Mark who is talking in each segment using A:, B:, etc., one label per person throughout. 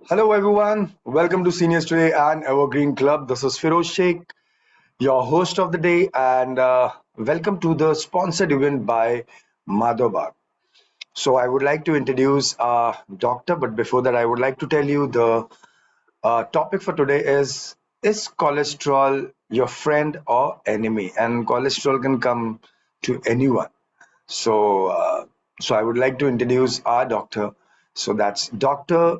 A: Hello, everyone. Welcome to Seniors Today and Evergreen Club. This is Firoz Sheikh, your host of the day, and welcome to the sponsored event by Madhavbaug. So, I would like to introduce our doctor, but before that, I would like to tell you the topic for today is cholesterol your friend or enemy? And cholesterol can come to anyone. So, I would like to introduce our doctor. So that's Dr.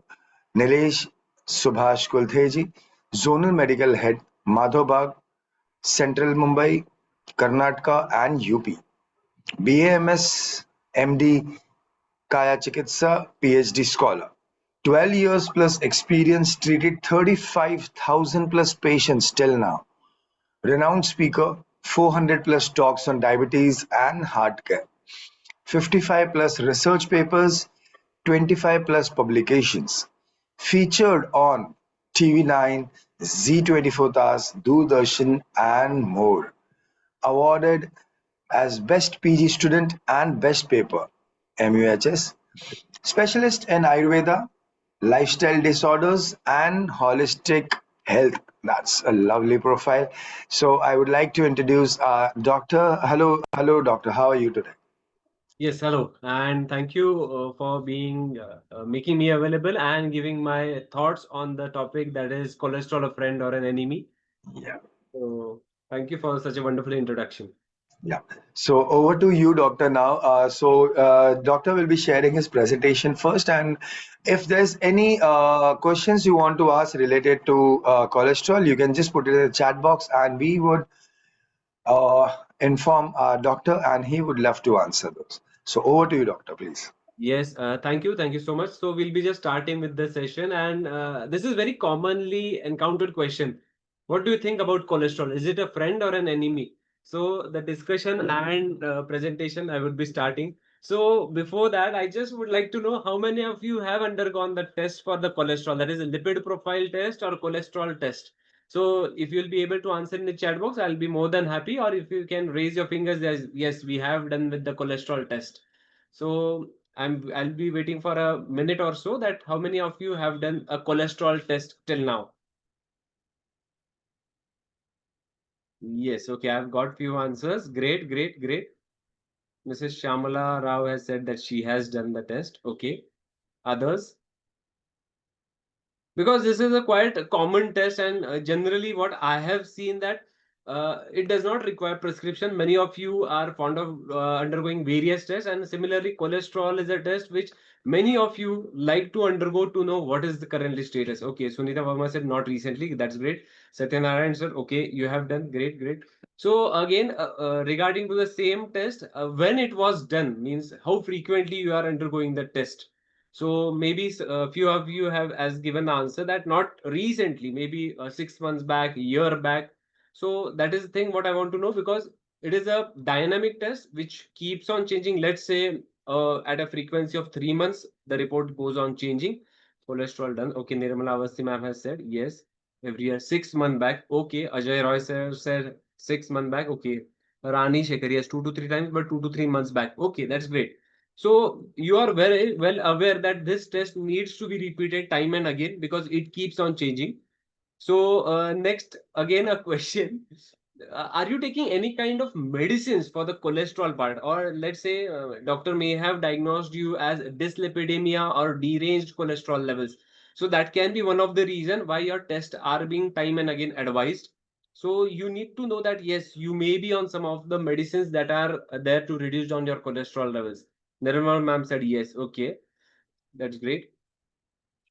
A: Nilesh Subhash Kulthe ji, Zonal Medical Head, Madhavbaug, Central Mumbai, Karnataka, and UP. B.A.M.S. M.D. Kayachikitsa, Ph.D. scholar. 12 years plus experience, treated 35,000 plus patients till now. Renowned speaker, 400 plus talks on diabetes and heart care. 55 plus research papers, 25 plus publications. Featured on TV9, Z24 Taas, Doordarshan, and more. Awarded as Best PG Student and Best Paper, MUHS. Specialist in Ayurveda, lifestyle disorders, and holistic health. That's a lovely profile. So I would like to introduce Doctor. Hello, Doctor. How are you today?
B: Yes, hello, and thank you for being making me available and giving my thoughts on the topic that is cholesterol, a friend or an enemy.
A: Yeah.
B: So, thank you for such a wonderful introduction.
A: Yeah. So over to you, Doctor, now. Doctor will be sharing his presentation first, and if there's any questions you want to ask related to cholesterol, you can just put it in the chat box, and we would inform our doctor, and he would love to answer those. So over to you, Doctor, please.
B: Yes, thank you so much. So we'll be just starting with the session, and this is very commonly encountered question. What do you think about cholesterol? Is it a friend or an enemy? So the discussion and presentation I would be starting. So before that, I just would like to know how many of you have undergone the test for the cholesterol, that is a lipid profile test or cholesterol test. So if you'll be able to answer in the chat box, I'll be more than happy. Or if you can raise your fingers, yes, we have done with the cholesterol test. So I'll be waiting for a minute or so that how many of you have done a cholesterol test till now? Yes, okay, I've got few answers. Great, great, great. Mrs. Shamala Rao has said that she has done the test. Okay. Others? Because this is a quite a common test, and generally what I have seen that it does not require prescription. Many of you are fond of undergoing various tests, and similarly cholesterol is a test which many of you like to undergo to know what is the currently status. Okay, Sunita Verma said not recently. That's great. Satyanarayan said okay, you have done great, great. So again, regarding to the same test, when it was done means how frequently you are undergoing the test. So maybe a few of you have as given the answer that not recently, maybe 6 months back, a year back. So that is the thing what I want to know, because it is a dynamic test which keeps on changing. Let's say at a frequency of 3 months, the report goes on changing. Cholesterol done. Okay, Nirmala Avasti ma'am has said yes. Every year, 6 months back. Okay, Ajay Roy sir said 6 months back. Okay, Rani Shekhar, yes, 2 to 3 times, but 2 to 3 months back. Okay, that's great. So you are very well aware that this test needs to be repeated time and again because it keeps on changing. So next, again a question. Are you taking any kind of medicines for the cholesterol part? Or let's say doctor may have diagnosed you as dyslipidemia or deranged cholesterol levels. So that can be one of the reason why your tests are being time and again advised. So you need to know that yes, you may be on some of the medicines that are there to reduce down your cholesterol levels. Nirmal ma'am said yes. Okay, that's great.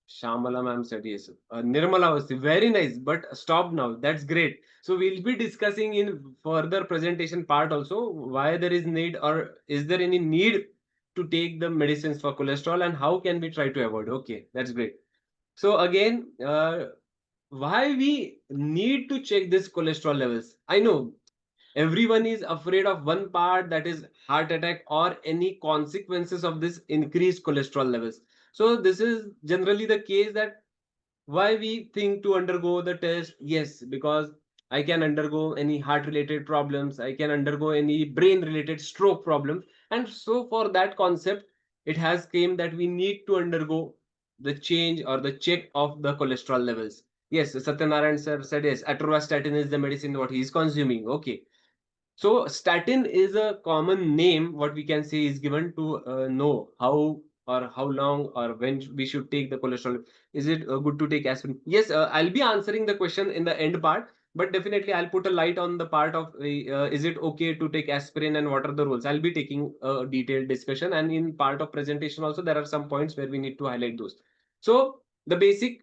B: Shamala ma'am said yes. Nirmala was very nice, but stop now. That's great. So we'll be discussing in further presentation part also why there is need or is there any need to take the medicines for cholesterol and how can we try to avoid. Okay, that's great. So again, why we need to check this cholesterol levels? I know everyone is afraid of one part, that is heart attack or any consequences of this increased cholesterol levels. So this is generally the case that why we think to undergo the test. Yes, because I can undergo any heart related problems, I can undergo any brain related stroke problems, and so for that concept it has came that we need to undergo the change or the check of the cholesterol levels. Yes, Satyanarayan sir said yes, atorvastatin is the medicine what he is consuming. Okay, so statin is a common name what we can say is given to know how or how long or when we should take the cholesterol. Is it good to take aspirin? Yes, I'll be answering the question in the end part, but definitely I'll put a light on the part of is it okay to take aspirin and what are the rules. I'll be taking a detailed discussion, and in part of presentation also there are some points where we need to highlight those. So the basic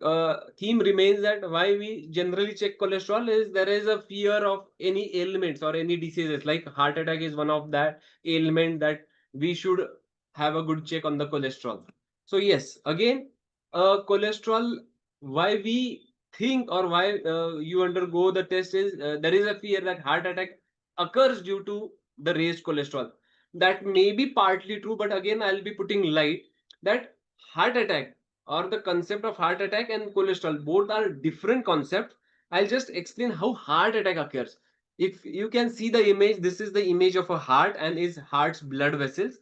B: theme remains that why we generally check cholesterol is there is a fear of any ailments or any diseases, like heart attack is one of that ailment that we should have a good check on the cholesterol. So yes, again, cholesterol, why we think or why you undergo the test is there is a fear that heart attack occurs due to the raised cholesterol. That may be partly true, but again I'll be putting light that heart attack or the concept of heart attack and cholesterol both are different concepts. I'll just explain how heart attack occurs. If you can see the image, this is the image of a heart and is heart's blood vessels,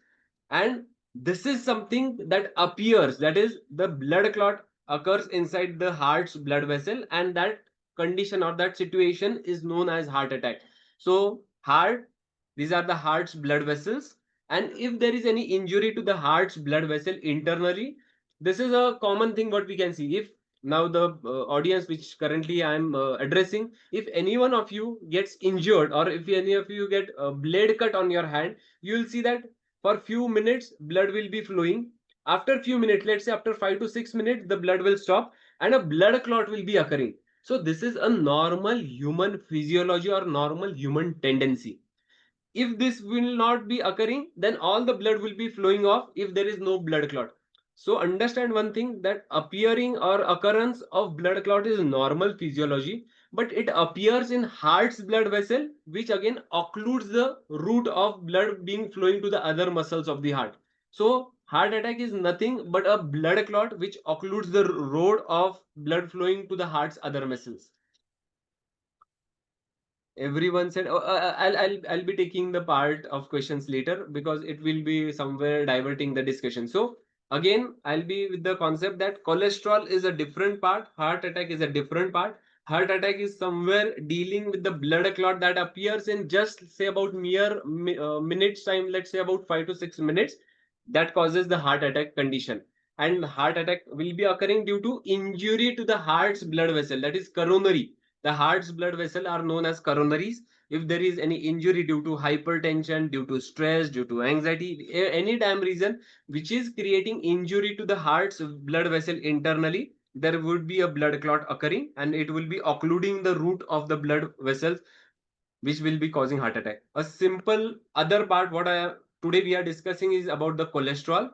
B: and this is something that appears, that is the blood clot occurs inside the heart's blood vessel, and that condition or that situation is known as heart attack. So heart, these are the heart's blood vessels, and if there is any injury to the heart's blood vessel internally, this is a common thing what we can see. If now the audience which currently I am addressing, if any one of you gets injured or if any of you get a blade cut on your hand, you will see that for few minutes blood will be flowing. After few minutes, let's say after 5 to 6 minutes, the blood will stop and a blood clot will be occurring. So this is a normal human physiology or normal human tendency. If this will not be occurring, then all the blood will be flowing off if there is no blood clot. So understand one thing, that appearing or occurrence of blood clot is normal physiology, but it appears in heart's blood vessel, which again occludes the route of blood being flowing to the other muscles of the heart. So heart attack is nothing but a blood clot which occludes the road of blood flowing to the heart's other muscles. Everyone said, oh, I'll be taking the part of questions later because it will be somewhere diverting the discussion. So again, I'll be with the concept that cholesterol is a different part, heart attack is a different part. Heart attack is somewhere dealing with the blood clot that appears in just say about mere minutes time, let's say about 5 to 6 minutes, that causes the heart attack condition. And heart attack will be occurring due to injury to the heart's blood vessel, that is coronary. The heart's blood vessel are known as coronaries. If there is any injury due to hypertension, due to stress, due to anxiety, any damn reason which is creating injury to the heart's blood vessel internally, there would be a blood clot occurring and it will be occluding the route of the blood vessels, which will be causing heart attack. A simple other part what I today we are discussing is about the cholesterol.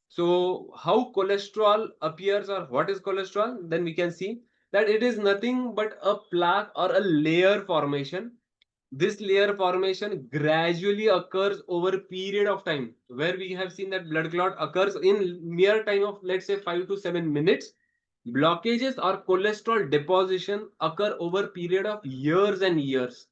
B: So how cholesterol appears or what is cholesterol? Then we can see that it is nothing but a plaque or a layer formation. This layer formation gradually occurs over a period of time, where we have seen that blood clot occurs in mere time of let's say 5 to 7 minutes. Blockages or cholesterol deposition occur over period of years and years.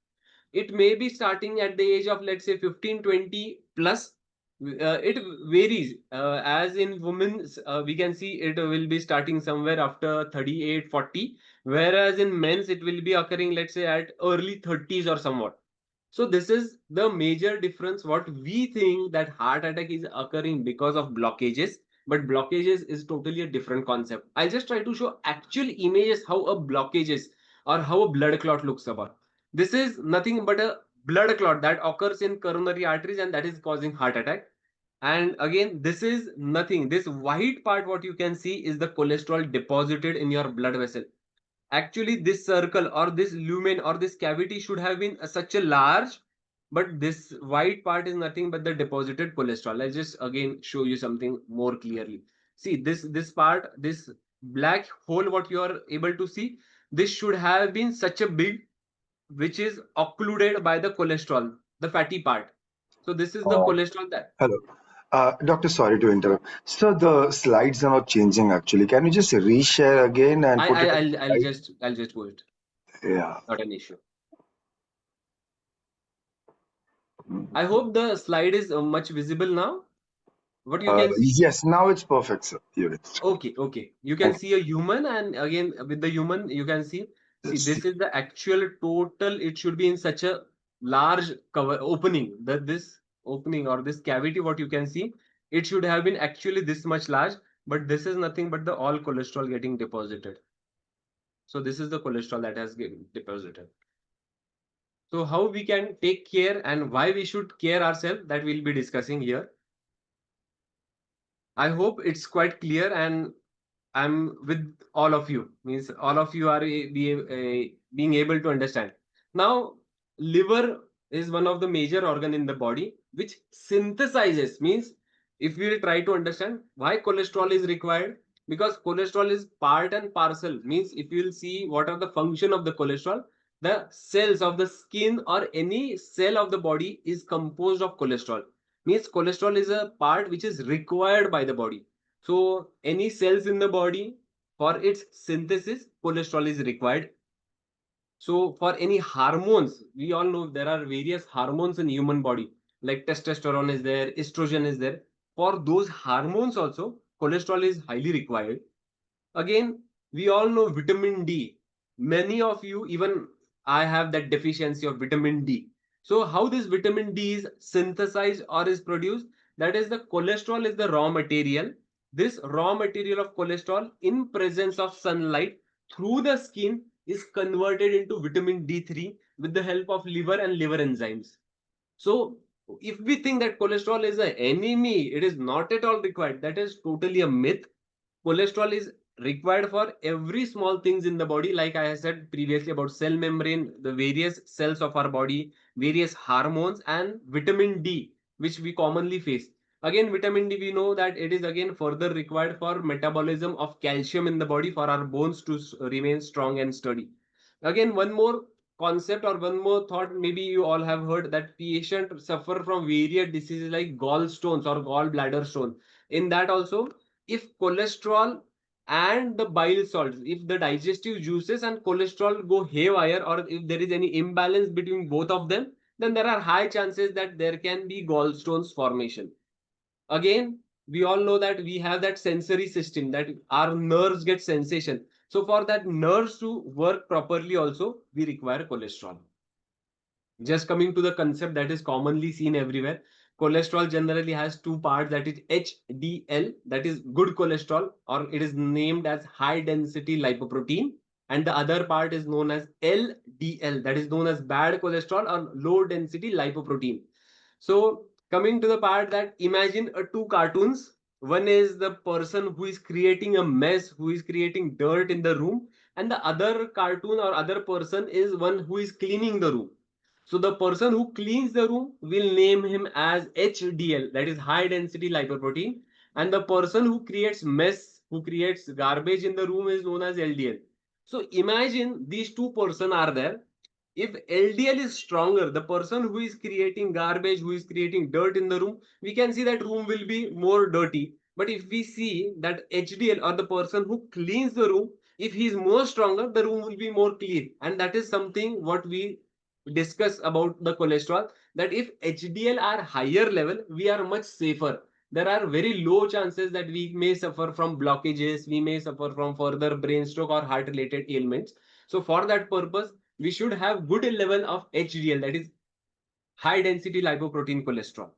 B: It may be starting at the age of let's say 15, 20 plus. It varies, as in women we can see it will be starting somewhere after 38, 40, whereas in men's it will be occurring let's say at early 30s or somewhat. So this is the major difference. What we think that heart attack is occurring because of blockages, but blockages is totally a different concept. I'll just try to show actual images how a blockages or how a blood clot looks about. This is nothing but a blood clot that occurs in coronary arteries and that is causing heart attack. And again, this is nothing. This white part, what you can see is the cholesterol deposited in your blood vessel. Actually, this circle or this lumen or this cavity should have been such a large, but this white part is nothing but the deposited cholesterol. Let's just again show you something more clearly. See this part, this black hole, what you are able to see, this should have been such a big, which is occluded by the cholesterol, the fatty part. So this is the
A: Uh,
B: cholesterol that
A: Hello. Doctor, sorry to interrupt. So the slides are not changing actually. Can you just reshare again and
B: I,
A: put
B: I
A: it on
B: I'll
A: the
B: I'll
A: slide?
B: just I'll just go it.
A: Yeah.
B: Not an issue. I hope the slide is much visible now. What you can see?
A: Yes, now it's perfect, sir. Yes.
B: Okay, okay. You can
A: Thank
B: see a human, and again with the human, you can
A: you.
B: see
A: Yes.
B: this is the actual total. It should be in such a large cover opening. That this opening or this cavity, what you can see, it should have been actually this much large, but this is nothing but the all cholesterol getting deposited. So this is the cholesterol that has been deposited. So how we can take care and why we should care ourselves, that we'll be discussing here. I hope it's quite clear and I'm with all of you. Means all of you are being able to understand. Now, liver is one of the major organ in the body which synthesizes. Means if we will try to understand why cholesterol is required, because cholesterol is part and parcel. Means if you will see what are the function of the cholesterol, the cells of the skin or any cell of the body is composed of cholesterol. Means cholesterol is a part which is required by the body. So any cells in the body, for its synthesis, cholesterol is required. So for any hormones, we all know there are various hormones in human body, like testosterone is there, estrogen is there. For those hormones also, cholesterol is highly required. Again, we all know vitamin D. Many of you, even I have that deficiency of vitamin D. So how this vitamin D is synthesized or is produced? That is, the cholesterol is the raw material. This raw material of cholesterol in presence of sunlight through the skin is converted into vitamin D3 with the help of liver and liver enzymes. So if we think that cholesterol is an enemy, it is not at all required. That is totally a myth. Cholesterol is required for every small things in the body, like I said previously about cell membrane, the various cells of our body, various hormones, and vitamin D, which we commonly face. Again, vitamin D, we know that it is again further required for metabolism of calcium in the body for our bones to remain strong and sturdy. Again, one more concept or one more thought, maybe you all have heard that patients suffer from various diseases like gallstones or gallbladder stone. In that also, if cholesterol and the bile salts, if the digestive juices and cholesterol go haywire, or if there is any imbalance between both of them, then there are high chances that there can be gallstones formation. Again, we all know that we have that sensory system, that our nerves get sensation. So for that nerves to work properly also, we require cholesterol. Just coming to the concept that is commonly seen everywhere, cholesterol generally has two parts, that is HDL, that is good cholesterol, or it is named as high density lipoprotein, and the other part is known as LDL, that is known as bad cholesterol or low density lipoprotein. So coming to the part, that imagine two cartoons. One is the person who is creating a mess, who is creating dirt in the room, and the other cartoon or other person is one who is cleaning the room. So the person who cleans the room will name him as HDL, that is high density lipoprotein, and the person who creates mess, who creates garbage in the room is known as LDL. So imagine these two persons are there. If LDL is stronger, the person who is creating garbage, who is creating dirt in the room, we can see that room will be more dirty. But if we see that HDL or the person who cleans the room, if he is more stronger, the room will be more clean. And that is something what we discuss about the cholesterol, that if HDL are higher level, we are much safer. There are very low chances that we may suffer from blockages, we may suffer from further brain stroke or heart related ailments. So for that purpose, we should have good level of HDL, that is high density lipoprotein cholesterol.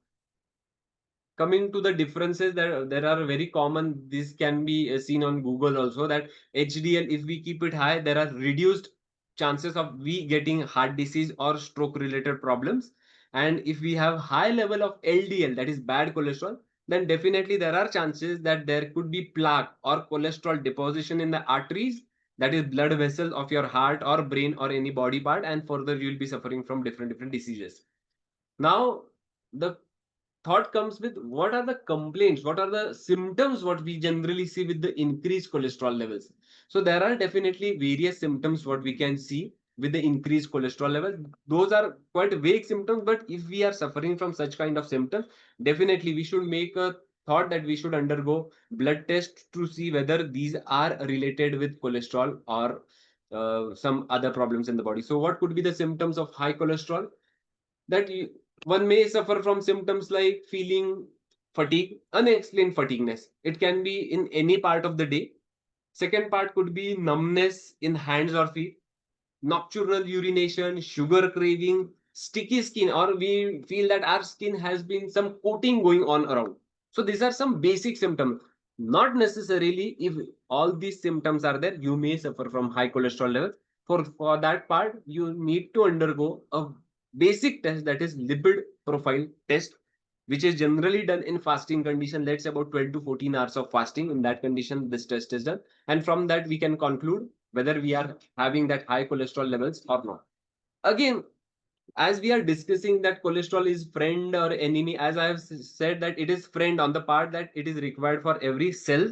B: Coming to the differences, that there are very common, this can be seen on Google also, that HDL, if we keep it high, there are reduced chances of we getting heart disease or stroke related problems. And if we have high level of LDL, that is bad cholesterol, then definitely there are chances that there could be plaque or cholesterol deposition in the arteries, that is blood vessels of your heart or brain or any body part, and further you will be suffering from different diseases. Now the thought comes with, what are the complaints, what are the symptoms what we generally see with the increased cholesterol levels. So there are definitely various symptoms what we can see with the increased cholesterol level. Those are quite vague symptoms, but if we are suffering from such kind of symptoms, definitely we should make a thought that we should undergo blood test to see whether these are related with cholesterol or some other problems in the body. So what could be the symptoms of high cholesterol? That one may suffer from symptoms like feeling fatigue, unexplained fatigueness. It can be in any part of the day. Second part could be numbness in hands or feet, nocturnal urination, sugar craving, sticky skin, or we feel that our skin has been some coating going on around. So these are some basic symptoms. Not necessarily if all these symptoms are there, you may suffer from high cholesterol levels. For that part, you need to undergo a basic test, that is lipid profile test, which is generally done in fasting condition. Let's say about 12 to 14 hours of fasting. In that condition, this test is done. And from that, we can conclude whether we are having that high cholesterol levels or not. Again, as we are discussing that cholesterol is friend or enemy, as I have said that it is friend on the part that it is required for every cell,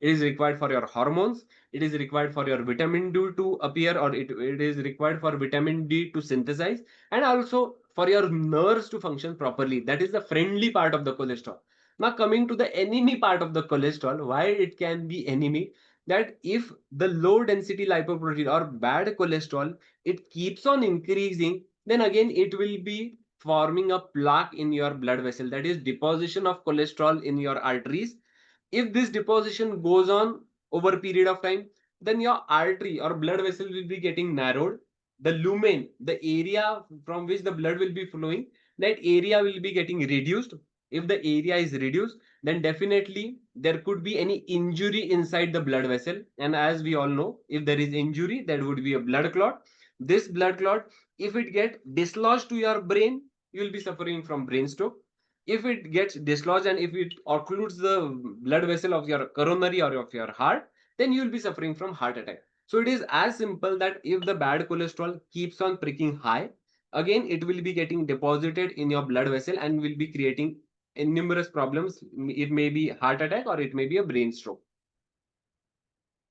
B: it is required for your hormones, it is required for your vitamin D to appear, or it is required for vitamin D to synthesize, and also for your nerves to function properly. That is the friendly part of the cholesterol. Now coming to the enemy part of the cholesterol, why it can be enemy, that if the low density lipoprotein or bad cholesterol, it keeps on increasing, then again it will be forming a plaque in your blood vessel, that is deposition of cholesterol in your arteries. If this deposition goes on over a period of time, then your artery or blood vessel will be getting narrowed. The lumen, the area from which the blood will be flowing, that area will be getting reduced. If the area is reduced, then definitely there could be any injury inside the blood vessel. And as we all know, if there is injury, there would be a blood clot. This blood clot, if it get dislodged to your brain, you will be suffering from brain stroke. If it gets dislodged and if it occludes the blood vessel of your coronary or of your heart, then you will be suffering from heart attack. So it is as simple that if the bad cholesterol keeps on pricking high, again it will be getting deposited in your blood vessel and will be creating numerous problems. It may be heart attack or it may be a brain stroke.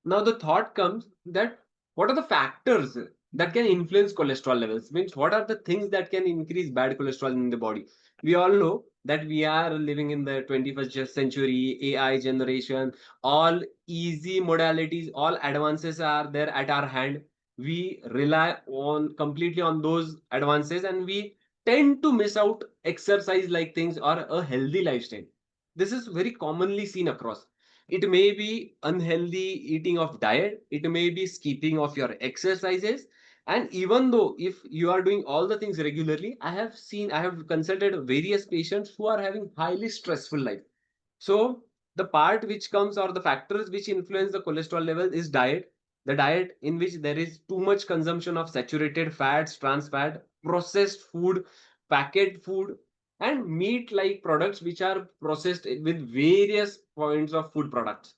B: Now the thought comes that what are the factors that can influence cholesterol levels? Means what are the things that can increase bad cholesterol in the body? We all know that we are living in the 21st century, AI generation, all easy modalities, all advances are there at our hand. We rely on completely on those advances and we tend to miss out exercise like things or a healthy lifestyle. This is very commonly seen across. It may be unhealthy eating of diet, it may be skipping of your exercises. And even though if you are doing all the things regularly, I have consulted various patients who are having highly stressful life. So the part which comes, or the factors which influence the cholesterol level, is diet. The diet in which there is too much consumption of saturated fats, trans fat, processed food, packet food, and meat like products which are processed with various points of food products.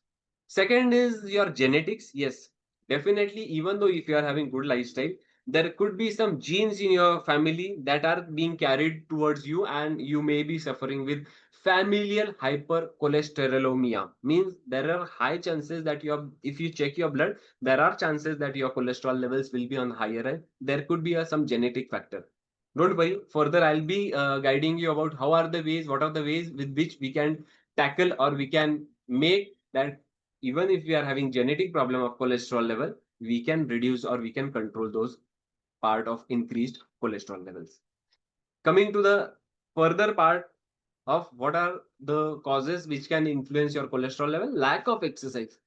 B: Second is your genetics. Yes, definitely, even though if you are having good lifestyle, there could be some genes in your family that are being carried towards you, and you may be suffering with familial hypercholesterolemia. Means there are high chances that if you check your blood, there are chances that your cholesterol levels will be on higher end. There could be some genetic factor. Don't worry. Further, I'll be guiding you about what are the ways with which we can tackle or we can make that even if we are having genetic problem of cholesterol level, we can reduce or we can control those part of increased cholesterol levels. Coming to the further part of what are the causes which can influence your cholesterol level, lack of exercise.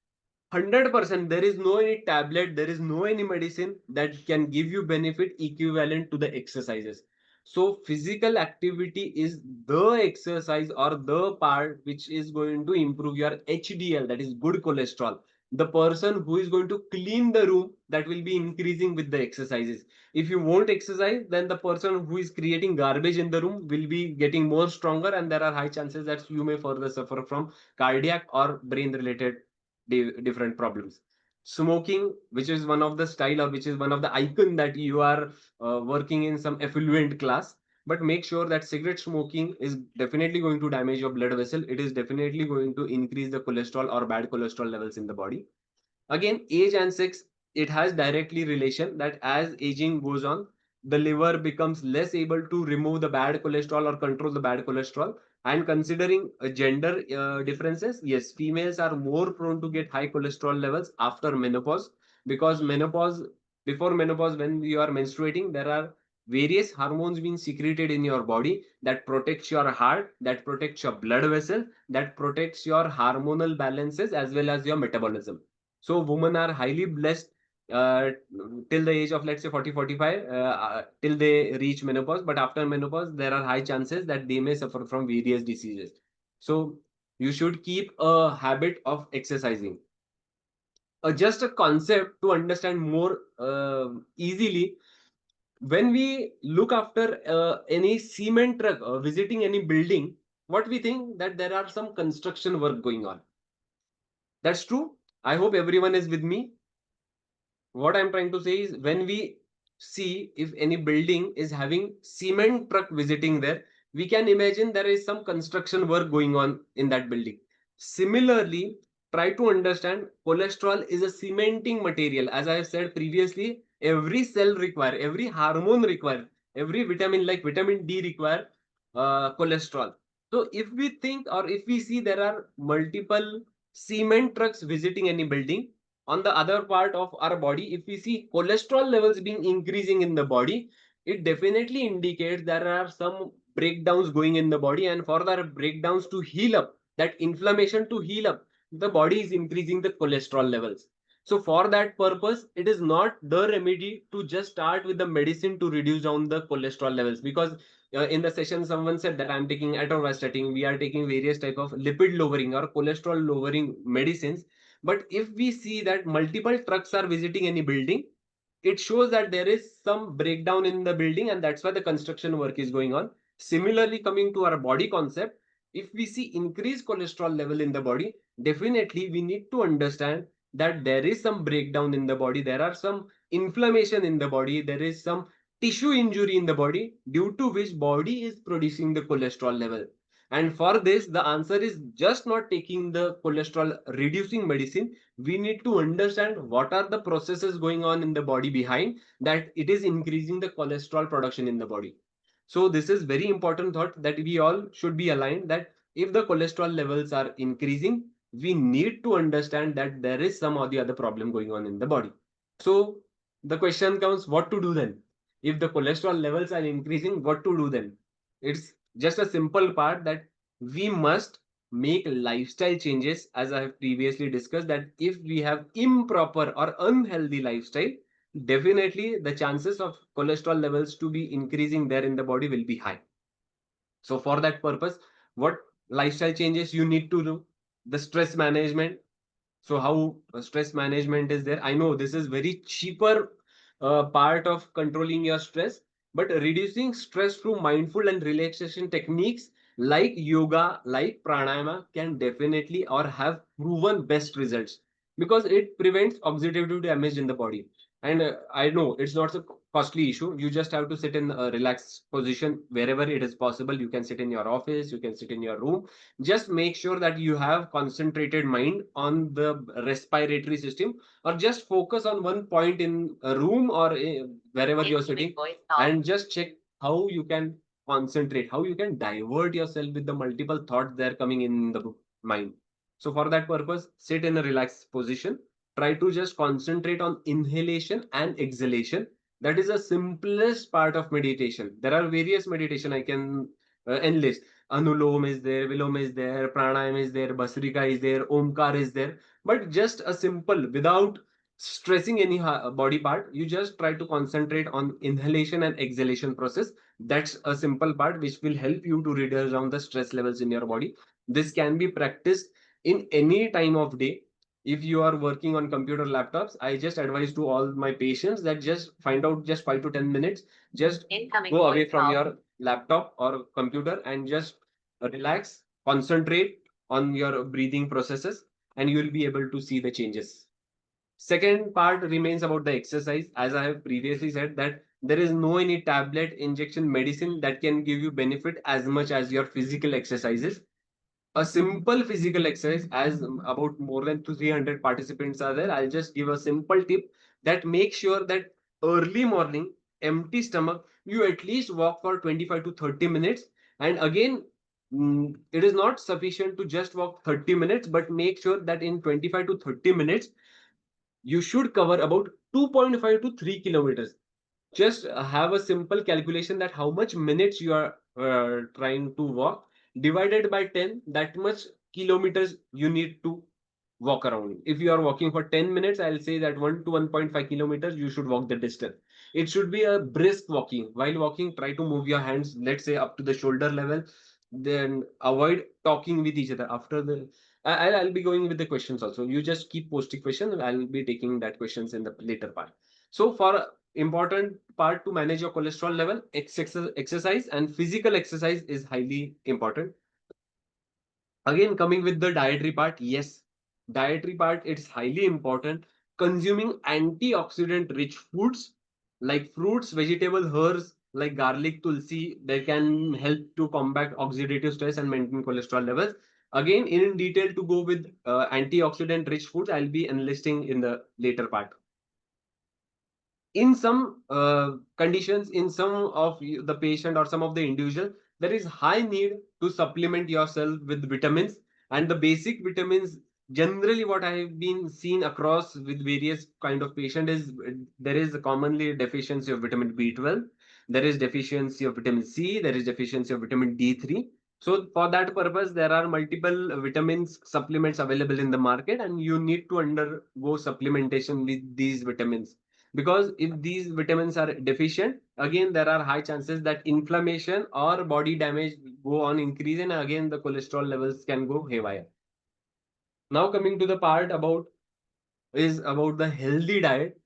B: 100% there is no any tablet, there is no any medicine that can give you benefit equivalent to the exercises. So physical activity is the exercise or the part which is going to improve your HDL, that is good cholesterol. The person who is going to clean the room, that will be increasing with the exercises. If you won't exercise, then the person who is creating garbage in the room will be getting more stronger, and there are high chances that you may further suffer from cardiac or brain related different problems. Smoking, which is one of the style or which is one of the icon that you are working in some affluent class, but make sure that cigarette smoking is definitely going to damage your blood vessel. It is definitely going to increase the cholesterol or bad cholesterol levels in the body. Again, age and sex, it has directly relation that as aging goes on, the liver becomes less able to remove the bad cholesterol or control the bad cholesterol. And considering gender differences, yes, females are more prone to get high cholesterol levels after menopause, because menopause, before menopause, when you are menstruating, there are various hormones being secreted in your body that protects your heart, that protects your blood vessel, that protects your hormonal balances as well as your metabolism. So women are highly blessed uh, till the age of, let's say, 40, 45, till they reach menopause. But after menopause, there are high chances that they may suffer from various diseases. So you should keep a habit of exercising. Just a concept to understand more easily. When we look after any cement truck visiting any building, what we think that there are some construction work going on. That's true. I hope everyone is with me. What I'm trying to say is, when we see if any building is having cement truck visiting there, we can imagine there is some construction work going on in that building. Similarly, try to understand cholesterol is a cementing material. As I have said previously, every cell require, every hormone require, every vitamin like vitamin D require cholesterol. So if we think or if we see there are multiple cement trucks visiting any building, on the other part of our body, if we see cholesterol levels being increasing in the body, it definitely indicates there are some breakdowns going in the body, and for the breakdowns to heal up, that inflammation to heal up, the body is increasing the cholesterol levels. So for that purpose, it is not the remedy to just start with the medicine to reduce down the cholesterol levels, because in the session someone said that I'm taking atorvastatin, we are taking various type of lipid lowering or cholesterol lowering medicines. But if we see that multiple trucks are visiting any building, it shows that there is some breakdown in the building, and that's why the construction work is going on. Similarly, coming to our body concept, if we see increased cholesterol level in the body, definitely we need to understand that there is some breakdown in the body, there are some inflammation in the body, there is some tissue injury in the body, due to which body is producing the cholesterol level. And for this, the answer is just not taking the cholesterol reducing medicine. We need to understand what are the processes going on in the body behind that it is increasing the cholesterol production in the body. So this is very important thought that we all should be aligned, that if the cholesterol levels are increasing, we need to understand that there is some or the other problem going on in the body. So the question comes, what to do then? If the cholesterol levels are increasing, what to do then? It's just a simple part that we must make lifestyle changes. As I have previously discussed, that if we have improper or unhealthy lifestyle, definitely the chances of cholesterol levels to be increasing there in the body will be high. So for that purpose, what lifestyle changes you need to do? The stress management. So how stress management is there? I know this is very cheaper part of controlling your stress, but reducing stress through mindful and relaxation techniques like yoga, like pranayama can definitely or have proven best results, because it prevents oxidative damage in the body. And I know it's not a costly issue. You just have to sit in a relaxed position wherever it is possible. You can sit in your office, you can sit in your room. Just make sure that you have concentrated mind on the respiratory system, or just focus on one point in a room or wherever you're sitting, and just check how you can concentrate, how you can divert yourself with the multiple thoughts that are coming in the mind. So for that purpose, sit in a relaxed position. Try to just concentrate on inhalation and exhalation. That is the simplest part of meditation. There are various meditation I can enlist. Anulom is there, Vilom is there, Pranayam is there, Basrika is there, Omkar is there. But just a simple, without stressing any body part, you just try to concentrate on inhalation and exhalation process. That's a simple part which will help you to reduce down the stress levels in your body. This can be practiced in any time of day. If you are working on computer laptops, I just advise to all my patients that just find out just 5 to 10 minutes, just go away from your laptop or computer and just relax, concentrate on your breathing processes, and you will be able to see the changes. Second part remains about the exercise. As I have previously said, that there is no any tablet injection medicine that can give you benefit as much as your physical exercises. A simple physical exercise, as about more than 300 participants are there, I'll just give a simple tip that make sure that early morning, empty stomach, you at least walk for 25 to 30 minutes. And again, it is not sufficient to just walk 30 minutes, but make sure that in 25 to 30 minutes you should cover about 2.5 to 3 kilometers. just have a simple calculation that how much minutes you are trying to walk, divided by 10, that much kilometers you need to walk around. If you are walking for 10 minutes, I'll say that 1 to 1.5 kilometers you should walk the distance. It should be a brisk walking. While walking, try to move your hands, let's say up to the shoulder level. Then avoid talking with each other. After the I'll be going with the questions also. You just keep posting questions. I'll be taking that questions in the later part. So for important part to manage your cholesterol level, exercise and physical exercise is highly important. Again, coming with the dietary part, yes, dietary part, it's highly important. Consuming antioxidant rich foods like fruits, vegetable, herbs like garlic, tulsi, they can help to combat oxidative stress and maintain cholesterol levels. Again, in detail to go with antioxidant rich foods, I'll be enlisting in the later part. In some conditions, in some of the patient or some of the individual, there is high need to supplement yourself with vitamins. And the basic vitamins, generally what I have been seen across with various kind of patient is there is a commonly deficiency of vitamin B12, there is deficiency of vitamin C, there is deficiency of vitamin D3. So for that purpose, there are multiple vitamins supplements available in the market, and you need to undergo supplementation with these vitamins, because if these vitamins are deficient, again there are high chances that inflammation or body damage go on increase, and again the cholesterol levels can go haywire. Now coming to the part about is about the healthy diet.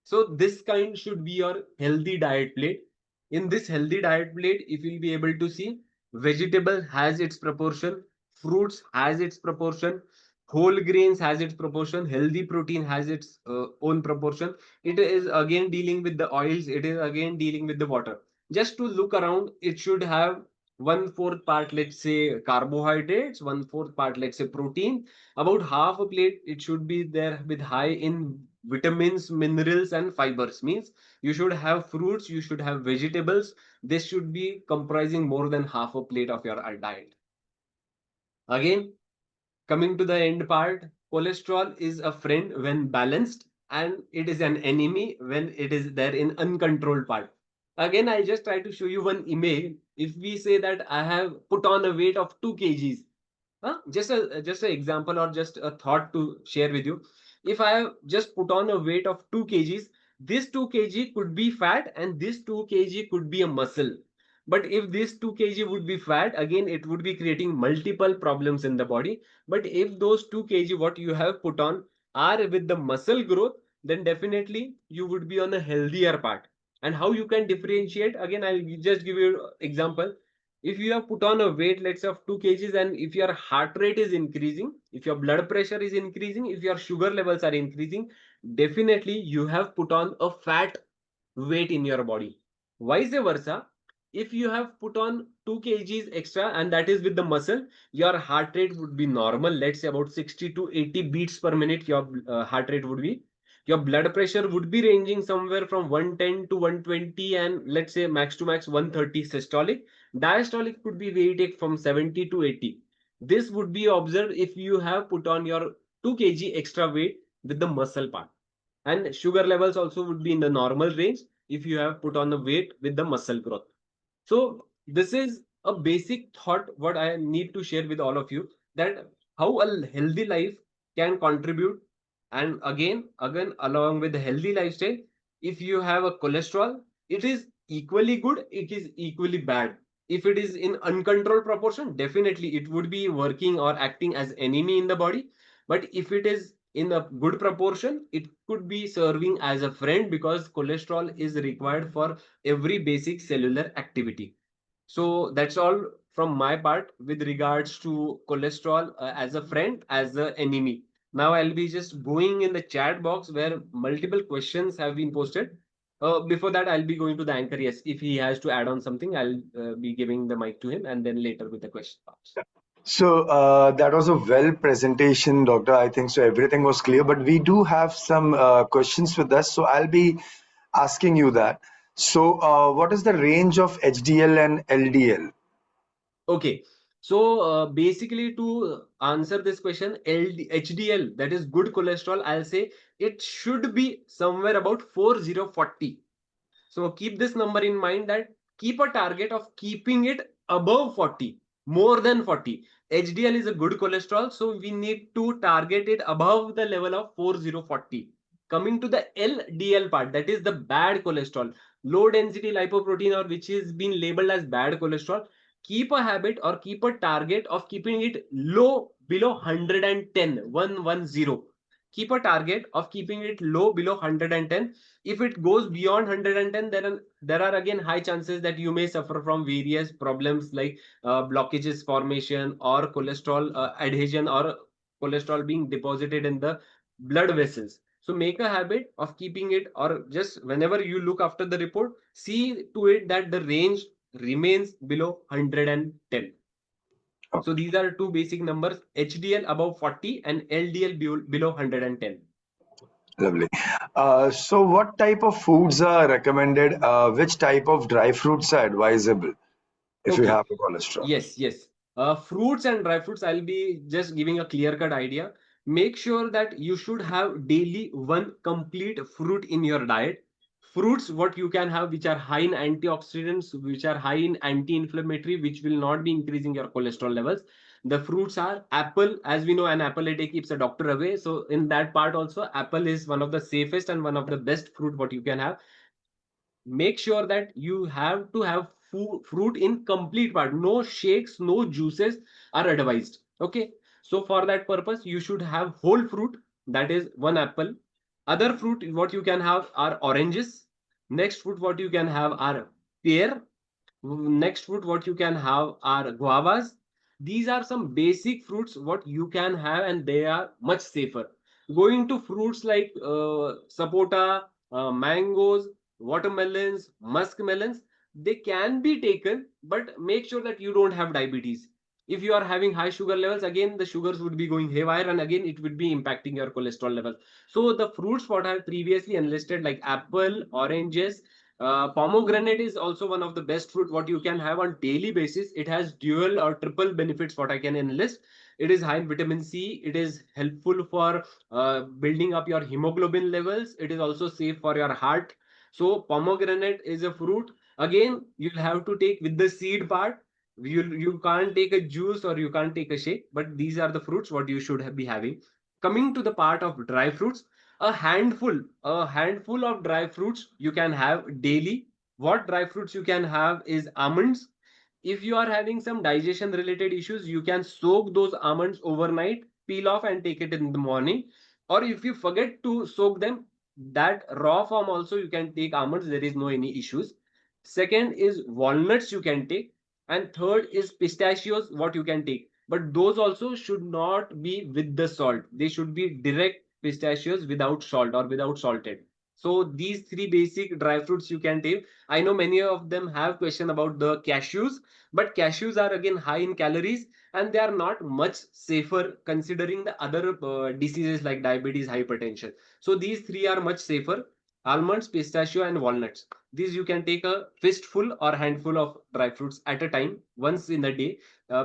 B: So this kind should be your healthy diet plate. In this healthy diet plate, if you'll be able to see, vegetable has its proportion, fruits has its proportion, whole grains has its proportion, healthy protein has its own proportion. It is again dealing with the oils, it is again dealing with the water. Just to look around, it should have one fourth part, let's say carbohydrates, one fourth part, let's say protein, about half a plate it should be there with high in vitamins, minerals, and fibers. Means you should have fruits, you should have vegetables. This should be comprising more than half a plate of your diet. Again, coming to the end part, cholesterol is a friend when balanced, and it is an enemy when it is there in uncontrolled part. Again, I just try to show you one image. If we say that I have put on a weight of 2 kgs, huh? Just an example or just a thought to share with you. If I have just put on a weight of 2 kgs, this 2 kg could be fat and this 2 kg could be a muscle. But if this 2 kg would be fat, again it would be creating multiple problems in the body. But if those 2 kg what you have put on are with the muscle growth, then definitely you would be on a healthier part. And how you can differentiate? Again, I'll just give you example. If you have put on a weight, let's say of 2 kgs, and if your heart rate is increasing, if your blood pressure is increasing, if your sugar levels are increasing, definitely you have put on a fat weight in your body. Vice versa, if you have put on 2 kgs extra and that is with the muscle, your heart rate would be normal, let's say about 60 to 80 beats per minute your heart rate would be. Your blood pressure would be ranging somewhere from 110 to 120, and let's say max to max 130 systolic. Diastolic could be weighted from 70 to 80. This would be observed if you have put on your 2 kg extra weight with the muscle part. And sugar levels also would be in the normal range if you have put on the weight with the muscle growth. So this is a basic thought what I need to share with all of you, that how a healthy life can contribute. And again, along with the healthy lifestyle, if you have a cholesterol, it is equally good, it is equally bad. If it is in uncontrolled proportion, definitely it would be working or acting as enemy in the body. But if it is in a good proportion, it could be serving as a friend, because cholesterol is required for every basic cellular activity. So that's all from my part with regards to cholesterol as a friend, as an enemy. Now I'll be just going in the chat box where multiple questions have been posted. Before that, I'll be going to the anchor. Yes, if he has to add on something, I'll be giving the mic to him, and then later with the question parts.
A: So that was a well presentation, Doctor. I think so. Everything was clear, but we do have some questions with us. So I'll be asking you that. So, what is the range of HDL and LDL?
B: Okay. So basically, to answer this question, HDL, that is good cholesterol, I'll say it should be somewhere about 4040. So keep this number in mind, that keep a target of keeping it above 40, more than 40. HDL is a good cholesterol, so we need to target it above the level of 4040. Coming to the LDL part, that is the bad cholesterol, low density lipoprotein, or which is being labeled as bad cholesterol. Keep a habit or keep a target of keeping it low, below 110, 110. Keep a target of keeping it low, below 110. If it goes beyond 110, there are again high chances that you may suffer from various problems like blockages formation, or cholesterol adhesion, or cholesterol being deposited in the blood vessels. So make a habit of keeping it, or just whenever you look after the report, see to it that the range remains below 110. So
A: Okay,
B: these are two basic numbers: HDL above 40 and LDL below 110.
A: lovely. So what type of foods are recommended? Which type of dry fruits are advisable if you
B: Okay.
A: have a cholesterol?
B: Yes, yes. Fruits and dry fruits, I'll be just giving a clear cut idea. Make sure that you should have daily one complete fruit in your diet. Fruits, what you can have, which are high in antioxidants, which are high in anti-inflammatory, which will not be increasing your cholesterol levels. The fruits are apple. As we know, an apple a day keeps a doctor away. So in that part also, apple is one of the safest and one of the best fruit what you can have. Make sure that you have to have fruit in complete part. No shakes, no juices are advised. Okay. So for that purpose, you should have whole fruit. That is one apple. Other fruit, what you can have are oranges. Next fruit, what you can have are pear. Next fruit, what you can have are guavas. These are some basic fruits what you can have, and they are much safer. Going to fruits like sapota, mangoes, watermelons, muskmelons, they can be taken, but make sure that you don't have diabetes. If you are having high sugar levels, again the sugars would be going haywire, and again it would be impacting your cholesterol levels. So the fruits what I have previously enlisted, like apple, oranges, pomegranate is also one of the best fruit what you can have on daily basis. It has dual or triple benefits what I can enlist. It is high in vitamin C. It is helpful for building up your hemoglobin levels. It is also safe for your heart. So pomegranate is a fruit. Again, you'll have to take with the seed part. You can't take a juice or you can't take a shake, but these are the fruits what you should be having. Coming to the part of dry fruits, a handful of dry fruits you can have daily. What dry fruits you can have is almonds. If you are having some digestion related issues, you can soak those almonds overnight, peel off and take it in the morning. Or if you forget to soak them, that raw form also you can take almonds, there is no any issues. Second is walnuts you can take, and third is pistachios what you can take, but those also should not be with the salt. They should be direct pistachios without salt or without salted. So these three basic dry fruits you can take. I know many of them have question about the cashews, but cashews are again high in calories, and they are not much safer considering the other diseases like diabetes, hypertension. So these three are much safer: almonds, pistachio, and walnuts. These you can take a fistful or handful of dry fruits at a time, once in a day.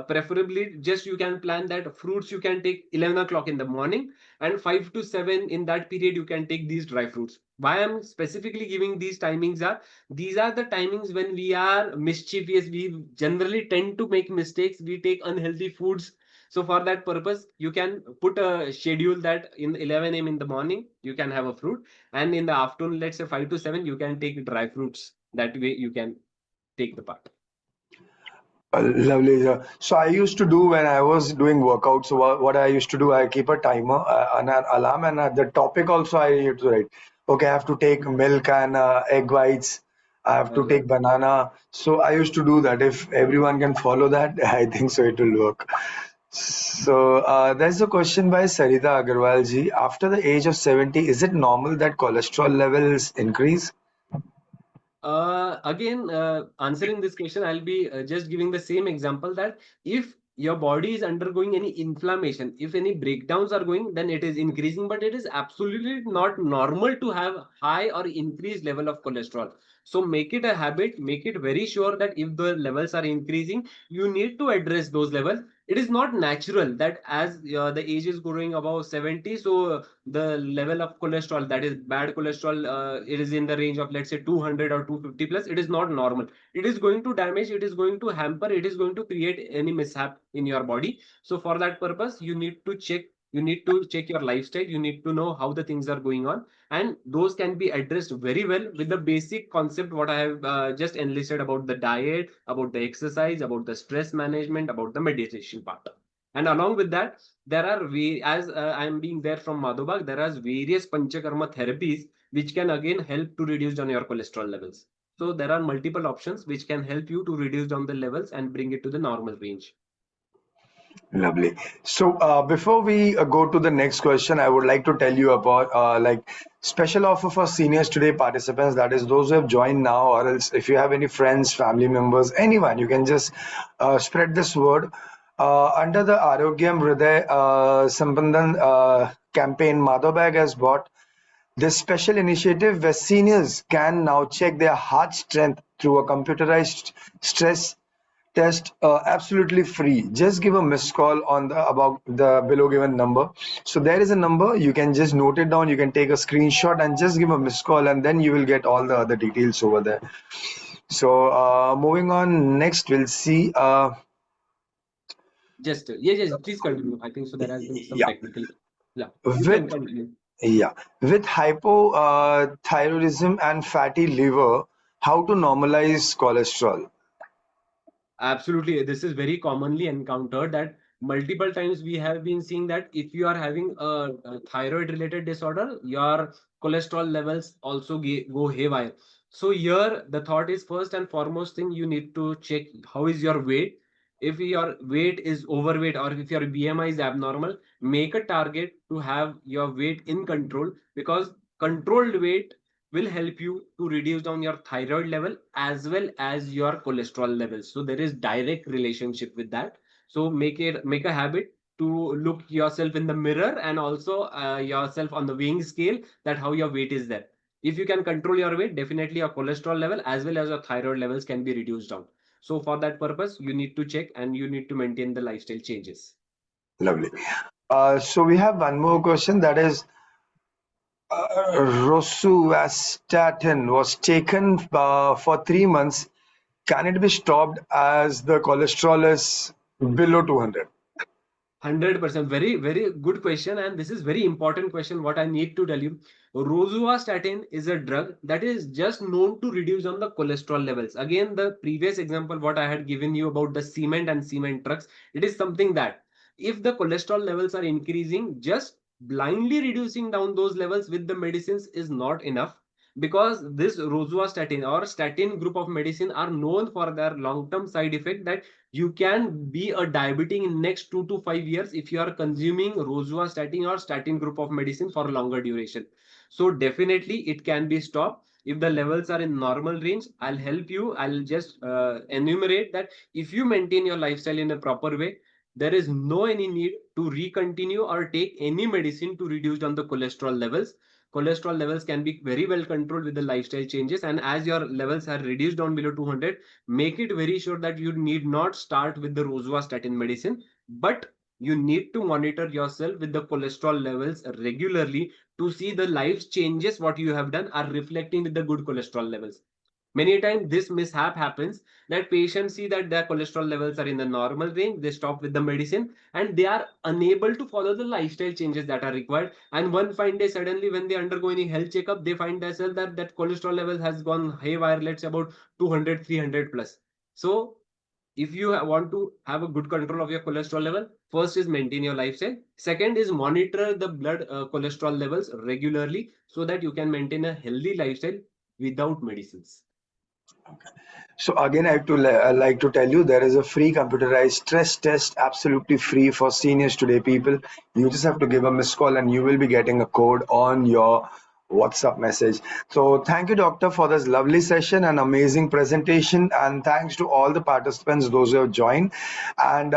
B: Preferably, just you can plan that fruits you can take 11 o'clock in the morning, and 5 to 7 in that period you can take these dry fruits. Why I'm specifically giving these timings are, these are the timings when we are mischievous. We generally tend to make mistakes. We take unhealthy foods. So for that purpose, you can put a schedule that in 11 a.m. in the morning, you can have a fruit. And in the afternoon, let's say 5 to 7, you can take dry fruits. That way you can take the part.
A: Lovely. So I used to do when I was doing workouts. So what I used to do, I keep a timer and an alarm, and the topic also I used to write. Okay, I have to take milk and egg whites. I have to take banana. So I used to do that. If everyone can follow that, I think so it will work. So there's a question by Sarita Agarwal ji. After the age of 70, is it normal that cholesterol levels increase?
B: Again, answering this question, I'll be just giving the same example, that if your body is undergoing any inflammation, if any breakdowns are going, then it is increasing, but it is absolutely not normal to have high or increased level of cholesterol. So make it a habit, make it very sure that if the levels are increasing, you need to address those levels. it is not natural that as the age is growing above 70, so the level of cholesterol, that is bad cholesterol, it is in the range of, let's say, 200 or 250 plus. It is not normal. It is going to damage, it is going to hamper, it is going to create any mishap in your body. So for that purpose, you need to check your lifestyle, you need to know how the things are going on, and those can be addressed very well with the basic concept what I have just enlisted about the diet, about the exercise, about the stress management, about the meditation part. And along with that, there are as I am being there from Madhavbaug, there are various panchakarma therapies which can again help to reduce down your cholesterol levels. So there are multiple options which can help you to reduce down the levels and bring it to the normal range.
A: Lovely. So before we go to the next question, I would like to tell you about like special offer for seniors today participants. That is those who have joined now, or else if you have any friends, family members, anyone, you can just spread this word. Under the Arogyam Hriday Sambandhan campaign, Madhavbaug has bought this special initiative where seniors can now check their heart strength through a computerized stress test, absolutely free. Just give a missed call on the about the below given number. So there is a number, you can just note it down, you can take a screenshot and just give a missed call, and then you will get all the other details over there. So moving on, next we'll see
B: Just yes, yes, please continue. I think so. There has been some
A: yeah,
B: technical. Yeah, you can
A: with
B: continue.
A: yeah, with hypothyroidism and fatty liver, how to normalize cholesterol.
B: Absolutely. This is very commonly encountered that multiple times we have been seeing that if you are having a thyroid related disorder, your cholesterol levels also go haywire. So here the thought is, first and foremost thing, you need to check how is your weight. If your weight is overweight or if your BMI is abnormal, make a target to have your weight in control, because controlled weight will help you to reduce down your thyroid level as well as your cholesterol levels. So there is direct relationship with that. So make a habit to look yourself in the mirror and also yourself on the weighing scale, that how your weight is there. If you can control your weight, definitely your cholesterol level as well as your thyroid levels can be reduced down. So for that purpose, you need to check and you need to maintain the lifestyle changes.
A: Lovely. So we have one more question, that is rosuvastatin was taken for 3 months. Can it be stopped as the cholesterol is below 200?
B: 100%. Very, very good question. And this is very important question. What I need to tell you, rosuvastatin is a drug that is just known to reduce on the cholesterol levels. Again, the previous example, what I had given you about the cement and cement trucks, it is something that if the cholesterol levels are increasing, just blindly reducing down those levels with the medicines is not enough, because this rosuvastatin or statin group of medicine are known for their long-term side effect, that you can be a diabetic in next 2 to 5 years if you are consuming rosuvastatin or statin group of medicine for longer duration. So definitely it can be stopped if the levels are in normal range. I'll help you. I'll just enumerate that if you maintain your lifestyle in a proper way, there is no any need to recontinue or take any medicine to reduce on the cholesterol levels. Cholesterol levels can be very well controlled with the lifestyle changes, and as your levels are reduced down below 200, make it very sure that you need not start with the rosuvastatin medicine, but you need to monitor yourself with the cholesterol levels regularly to see the life changes what you have done are reflecting with the good cholesterol levels. Many times this mishap happens that patients see that their cholesterol levels are in the normal range, they stop with the medicine and they are unable to follow the lifestyle changes that are required. And one fine day, suddenly, when they undergo any health checkup, they find themselves that that cholesterol level has gone haywire, let's say about 200, 300 plus. So if you want to have a good control of your cholesterol level, first is maintain your lifestyle. Second is monitor the blood cholesterol levels regularly so that you can maintain a healthy lifestyle without medicines.
A: So again, I like to tell you there is a free computerized stress test, absolutely free for seniors today, people. You just have to give a missed call and you will be getting a code on your WhatsApp message. So thank you, doctor, for this lovely session and amazing presentation. And thanks to all the participants, those who have joined. And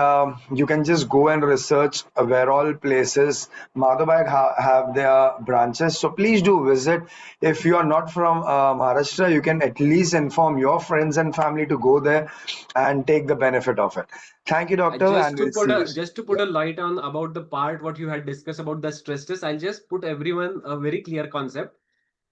A: you can just go and research where all places Madhavbaug have their branches. So please do visit. If you are not from Maharashtra, you can at least inform your friends and family to go there and take the benefit of it. Thank you, doctor, and we'll see you soon.
B: Just to put
A: Yeah.
B: a light on about the part what you had discussed about the stress test, I'll just put everyone a very clear concept.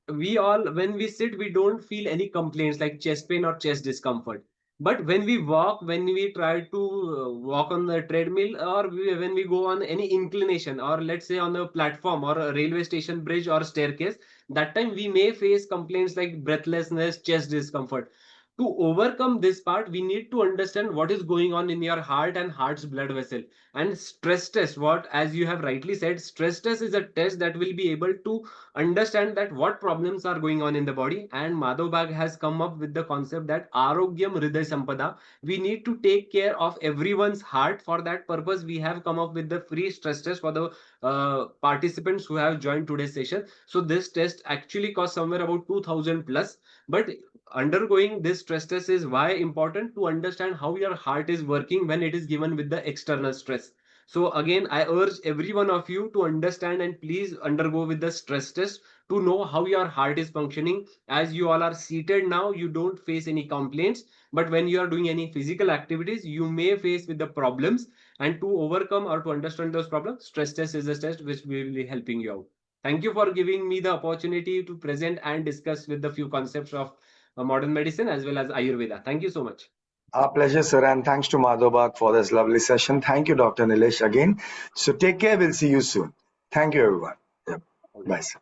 B: We all, when we sit, we don't feel any complaints like chest pain or chest discomfort. But when we walk, when we try to walk on the treadmill, or when we go on any inclination, or let's say on a platform or a railway station bridge or staircase, that time we may face complaints like breathlessness, chest discomfort. To overcome this part, we need to understand what is going on in your heart and heart's blood vessel. And stress test, what, as you have rightly said, stress test is a test that will be able to understand that what problems are going on in the body. And Madhavbaug has come up with the concept that Arogyam Hriday Sampada. We need to take care of everyone's heart. For that purpose, we have come up with the free stress test for the participants who have joined today's session. So this test actually costs somewhere about 2000 plus. But undergoing this stress test is why important to understand how your heart is working when it is given with the external stress. So again, I urge every one of you to understand and please undergo with the stress test to know how your heart is functioning. As you all are seated now, you don't face any complaints. But when you are doing any physical activities, you may face with the problems. And to overcome or to understand those problems, stress test is a test which will be helping you out. Thank you for giving me the opportunity to present and discuss with the few concepts of modern medicine as well as Ayurveda. Thank you so much.
A: Our pleasure, sir, and thanks to Madhavbag for this lovely session. Thank you, Dr. Nilesh, again. So take care. We'll see you soon. Thank you, everyone. Yep. Bye, sir.